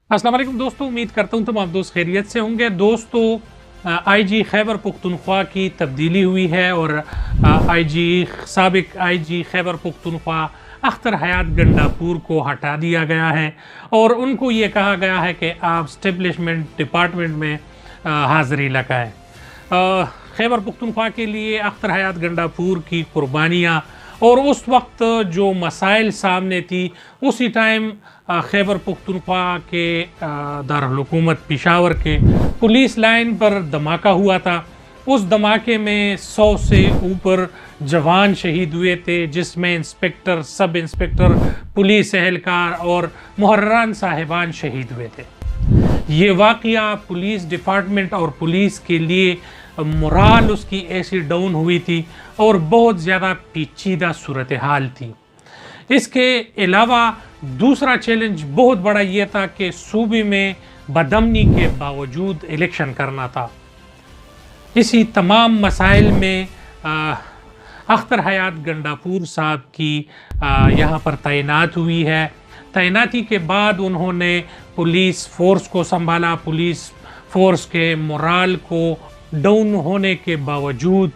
अस्सलाम वालेकुम दोस्तों, उम्मीद करता हूँ तुम आप दोस्त खैरियत से होंगे। दोस्तों, आईजी खैबर पख्तूनख्वा की तब्दीली हुई है और साबिक आईजी खैबर पख्तूनख्वा अख्तर हयात गंडापुर को हटा दिया गया है और उनको ये कहा गया है कि आप स्टेब्लिशमेंट डिपार्टमेंट में हाज़िरी लगाएं। खैबर पख्तूनख्वा के लिए अख्तर हयात गंडापुर की कुर्बानियाँ और उस वक्त जो मसाइल सामने थी उसी टाइम खैबर पख्तूनख्वा के दारुल हुकूमत पेशावर के पुलिस लाइन पर धमाका हुआ था। उस धमाके में 100 से ऊपर जवान शहीद हुए थे, जिसमें इंस्पेक्टर, सब इंस्पेक्टर, पुलिस एहलकार और मुहर्रान साहिबान शहीद हुए थे। ये वाक़या पुलिस डिपार्टमेंट और पुलिस के लिए मोराल उसकी ऐसी डाउन हुई थी और बहुत ज़्यादा पेचीदा सूरत हाल थी। इसके अलावा दूसरा चैलेंज बहुत बड़ा ये था कि सूबे में बदअमनी के बावजूद इलेक्शन करना था। इसी तमाम मसाइल में अख्तर हयात गंडापुर साहब की यहाँ पर तैनात हुई है। तैनाती के बाद उन्होंने पुलिस फोर्स को संभाला। पुलिस फोर्स के मोराल को डाउन होने के बावजूद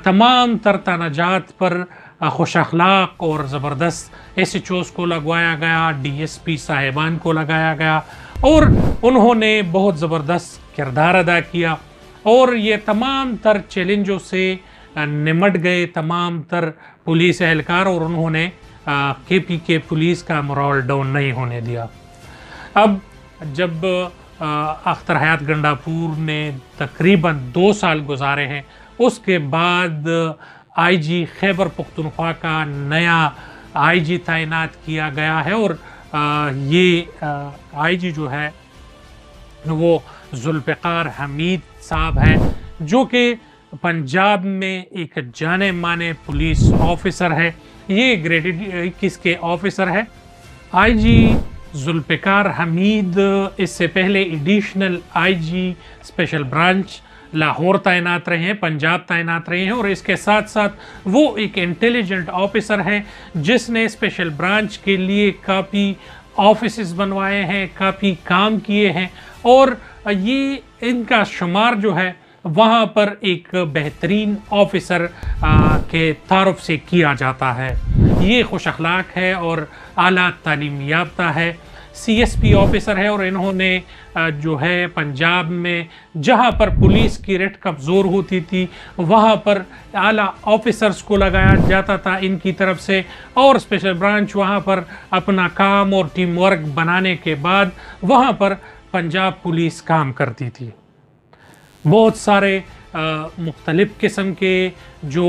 तमाम तर तनाजात पर खुश अखलाक और ज़बरदस्त एसएचओज़ को लगवाया गया, डीएसपी साहिबान को लगाया गया और उन्होंने बहुत ज़बरदस्त किरदार अदा किया और ये तमाम तर चैलेंजों से निमट गए तमाम तर पुलिस एहलकार और उन्होंने केपी पुलिस का मोरल डाउन नहीं होने दिया। अब जब अख्तर हयात गंडापुर ने तकरीबन 2 साल गुजारे हैं, उसके बाद आईजी खैबर पख्तूनख्वा का नया आईजी तैनात किया गया है और ये आईजी जो है वो जुल्फ़िकार हमीद साहब हैं, जो कि पंजाब में एक जाने माने पुलिस ऑफिसर है। ये ग्रेडेड 21 के ऑफिसर है। आईजी जुल्फ़िकार हमीद इससे पहले additional IG special branch Lahore तैनात रहे हैं, पंजाब तैनात रहे हैं और इसके साथ साथ वो एक इंटेलिजेंट ऑफिसर है जिसने स्पेशल ब्रांच के लिए काफ़ी ऑफिसेस बनवाए हैं, काफ़ी काम किए हैं और ये इनका शुमार जो है वहाँ पर एक बेहतरीन ऑफिसर के तारुफ से किया जाता है। ये खुश अखलाक है और आला तालीम याफ्ता है, सीएसपी ऑफिसर है और इन्होंने जो है पंजाब में जहाँ पर पुलिस की रेट कमज़ोर होती थी वहाँ पर आला ऑफिसर्स को लगाया जाता था इनकी तरफ से और स्पेशल ब्रांच वहाँ पर अपना काम और टीम वर्क बनाने के बाद वहाँ पर पंजाब पुलिस काम करती थी। बहुत सारे मुख्तलिफ़ किस्म के जो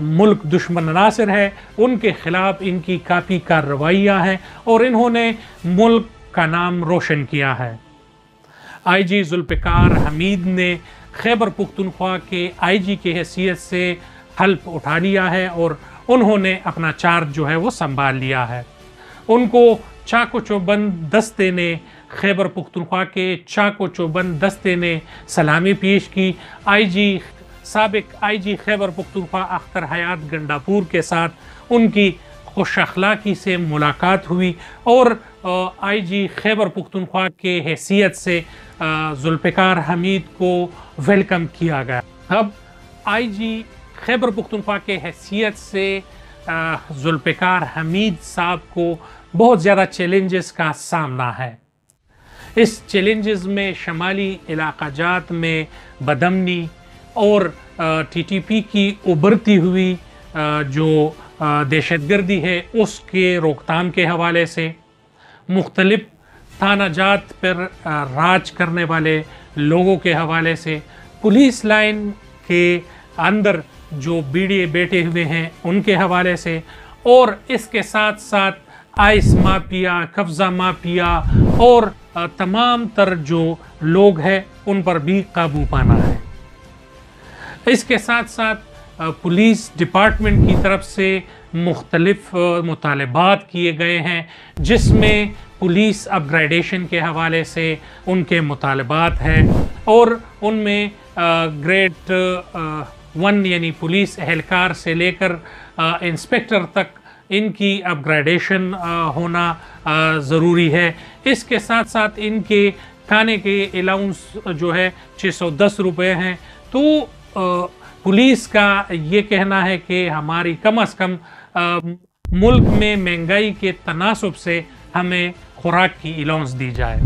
मुल्क दुश्मन अनासर है उनके ख़िलाफ़ इनकी काफ़ी कार्रवाइयाँ हैं और इन्होंने मुल्क का नाम रोशन किया है। आईजी जुल्फ़िकार हमीद ने खैबर पख्तूनख्वा के आईजी की हैसियत से हल्फ उठा लिया है और उन्होंने अपना चार्ज जो है वो संभाल लिया है। उनको चाको चौबंद दस्ते ने खैबर पख्तूनख्वा के चाको चौबंद दस्ते ने सलामी पेश की। साबिक आईजी खैबर पख्तूनख्वा अख्तर हयात गंडापुर के साथ उनकी खुश अखलाकी से मुलाकात हुई और आईजी खैबर पख्तूनख्वा के हैसियत से जुल्फ़िकार हमीद को वेलकम किया गया। अब आईजी खैबर पख्तूनख्वा के हैसियत से जुल्फ़िकार हमीद साहब को बहुत ज़्यादा चैलेंजेस का सामना है। इस चैलेंजेस में शमाली इलाक़ाजात में बदअमनी और टीटीपी की उभरती हुई जो दहशतगर्दी है उसके रोकथाम के हवाले से, मुख्तलिफ थानाजात पर राज करने वाले लोगों के हवाले से, पुलिस लाइन के अंदर जो बीड़िए बैठे हुए हैं उनके हवाले से और इसके साथ साथ आइस माफिया, कब्ज़ा माफिया और तमाम तर जो लोग हैं उन पर भी काबू पाना है। इसके साथ साथ पुलिस डिपार्टमेंट की तरफ से मुख्तलिफ मुतालबात किए गए हैं, जिसमें पुलिस अपग्रेडेशन के हवाले से उनके मुतालबात हैं और उनमें ग्रेड 1 यानी पुलिस एहलकार से लेकर इंस्पेक्टर तक ان کی अपग्रेडेशन होना ज़रूरी है। इसके साथ साथ इनके खाने के अलाउंस जो है 610 रुपये हैं। तो पुलिस का ये कहना है कि हमारी कम अज़ कम मुल्क में महंगाई के तनासब से हमें खुराक की अलाउंस दी जाए।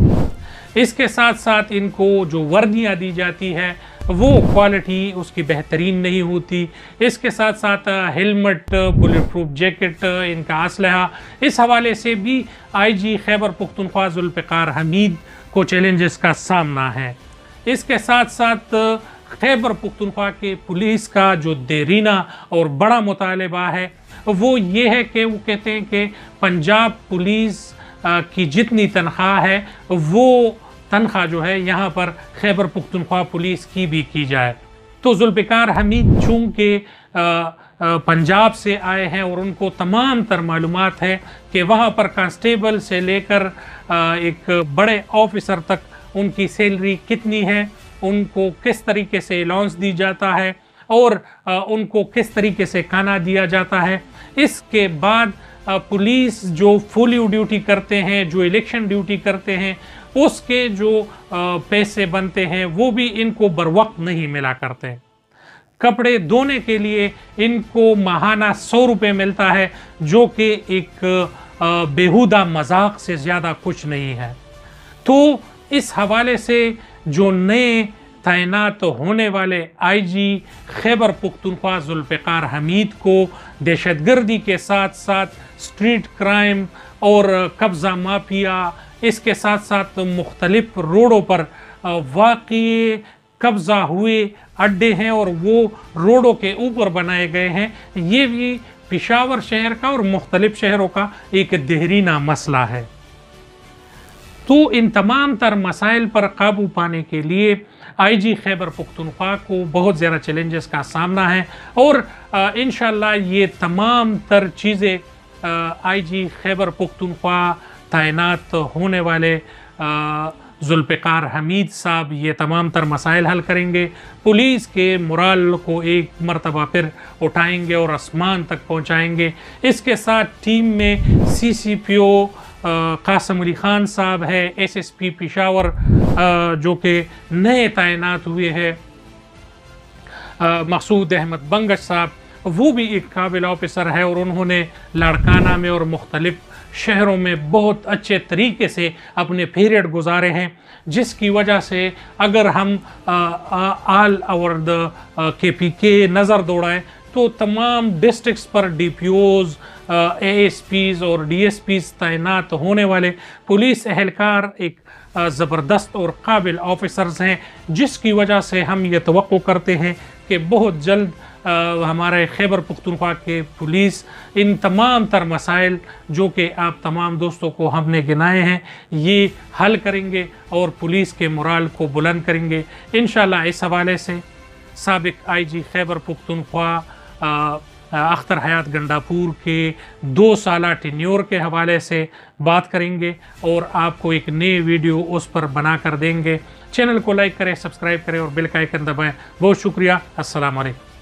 इसके साथ साथ इनको जो वर्दियाँ दी जाती है वो क्वालिटी उसकी बेहतरीन नहीं होती। इसके साथ साथ हेलमेट, बुलेट प्रूफ जैकेट, इनका असलहा, इस हवाले से भी IG खैबर पख्तूनख्वा जुल्फ़िकार हमीद को चैलेंजेस का सामना है। इसके साथ साथ खैबर पख्तूनख्वा के पुलिस का जो देरीना और बड़ा मुतालबा है वो ये है कि वो कहते हैं कि पंजाब पुलिस की जितनी तनख्वाह है वो तनख्वाह जो है यहाँ पर खैबर पख्तूनख्वा पुलिस की भी की जाए। तो जुल्फ़िकार हमीद चूँकि पंजाब से आए हैं और उनको तमाम तर मालूमात है कि वहाँ पर कांस्टेबल से लेकर एक बड़े ऑफिसर तक उनकी सैलरी कितनी है, उनको किस तरीके से अलाउंस दी जाता है और उनको किस तरीके से खाना दिया जाता है। इसके बाद पुलिस जो फुल ड्यूटी करते हैं, जो इलेक्शन ड्यूटी करते हैं, उसके जो पैसे बनते हैं वो भी इनको बरवक्त नहीं मिला करते। कपड़े धोने के लिए इनको माहाना 100 रुपये मिलता है, जो कि एक बेहुदा मजाक से ज़्यादा कुछ नहीं है। तो इस हवाले से जो नए तैनात होने वाले IG खैबर पख्तूनख्वा जुल्फ़िकार हमीद को दहशतगर्दी के साथ साथ स्ट्रीट क्राइम और कब्ज़ा माफिया, इसके साथ साथ मुख्तलिफ रोडों पर वाक़ई कब्ज़ा हुए अड्डे हैं और वो रोडों के ऊपर बनाए गए हैं, ये भी पेशावर शहर का और मुख्तलिफ शहरों का एक देरीना मसला है। तो इन तमाम तर मसाइल पर काबू पाने के लिए IG खैबर पख्तूनख्वा को बहुत ज़्यादा चैलेंजेस का सामना है और इंशाअल्लाह ये तमाम तर चीज़ें IG खैबर पख्तूनख्वा तैनात होने वाले जुल्फ़िकार हमीद साहब ये तमाम तर मसाइल हल करेंगे। पुलिस के मोराल को एक मरतबा फिर उठाएंगे और आसमान तक पहुंचाएंगे। इसके साथ टीम में CCPO कासिम अली ख़ान साहब है, SSP पेशावर जो कि नए तैनात हुए हैं, मकसूद अहमद बंगश साहब, वो भी एक काबिल ऑफिसर है और उन्होंने लाड़काना में और मुख्तलिफ शहरों में बहुत अच्छे तरीके से अपने पीरियड गुजारे हैं, जिसकी वजह से अगर हम आल ओवर द KPK नज़र दौड़ाएँ तो तमाम डिस्ट्रिक्ट्स पर DPOs, ASPs और DSPs तैनात होने वाले पुलिस एहलकार एक ज़बरदस्त और काबिल ऑफिसर्स हैं, जिसकी वजह से हम ये तवक्को करते हैं कि बहुत जल्द हमारे खैबर पख्तूनख्वा के पुलिस इन तमाम तर मसाइल जो कि आप तमाम दोस्तों को हमने गिनाए हैं ये हल करेंगे और पुलिस के मोराल को बुलंद करेंगे इंशाअल्लाह। इस हवाले से साबिक IG खैबर पख्तूनख्वा अख्तर हयात गंडापुर के 2 साला टेन्योर के हवाले से बात करेंगे और आपको एक नई वीडियो उस पर बना कर देंगे। चैनल को लाइक करें, सब्सक्राइब करें और बेल का आइकन दबाएं। बहुत शुक्रिया। अस्सलाम वालेकुम।